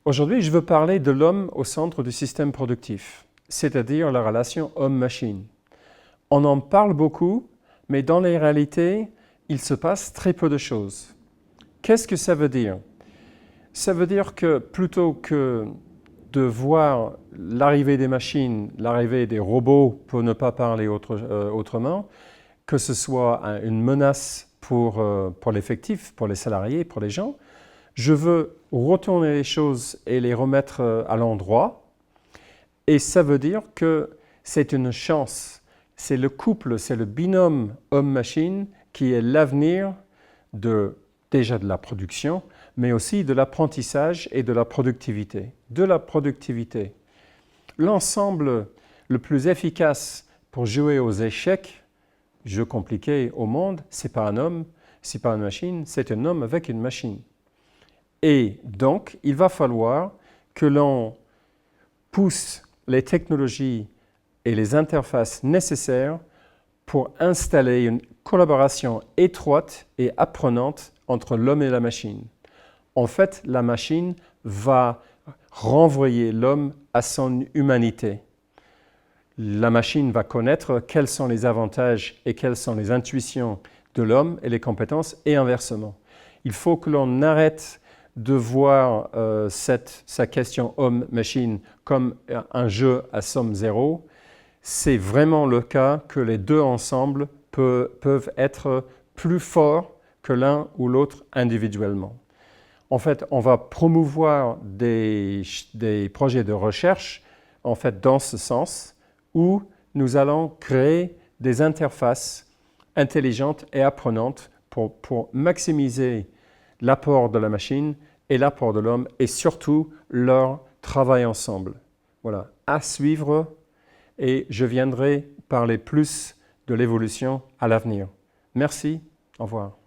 Aujourd'hui, je veux parler de l'homme au centre du système productif, c'est-à-dire la relation homme-machine. On en parle beaucoup, mais dans les réalités, il se passe très peu de choses. Qu'est-ce que ça veut dire? Ça veut dire que plutôt que de voir l'arrivée des machines, l'arrivée des robots, pour ne pas parler autrement, que ce soit une menace pour l'effectif, pour les salariés, pour les gens, je veux retourner les choses et les remettre à l'endroit. Et ça veut dire que c'est une chance. C'est le couple, c'est le binôme homme-machine qui est l'avenir déjà de la production, mais aussi de l'apprentissage et de la productivité. De la productivité. L'ensemble le plus efficace pour jouer aux échecs, jeu compliqué au monde, ce n'est pas un homme, ce n'est pas une machine, c'est un homme avec une machine. Et donc, il va falloir que l'on pousse les technologies et les interfaces nécessaires pour installer une collaboration étroite et apprenante entre l'homme et la machine. En fait, la machine va renvoyer l'homme à son humanité. La machine va connaître quels sont les avantages et quelles sont les intuitions de l'homme et les compétences, et inversement. Il faut que l'on arrête de voir sa question homme-machine comme un jeu à somme zéro. C'est vraiment le cas que les deux ensemble peuvent être plus forts que l'un ou l'autre individuellement. En fait, on va promouvoir des projets de recherche en fait, dans ce sens, où nous allons créer des interfaces intelligentes et apprenantes pour maximiser l'apport de la machine et l'apport de l'homme, et surtout leur travail ensemble. Voilà, à suivre, et je viendrai parler plus de l'évolution à l'avenir. Merci, au revoir.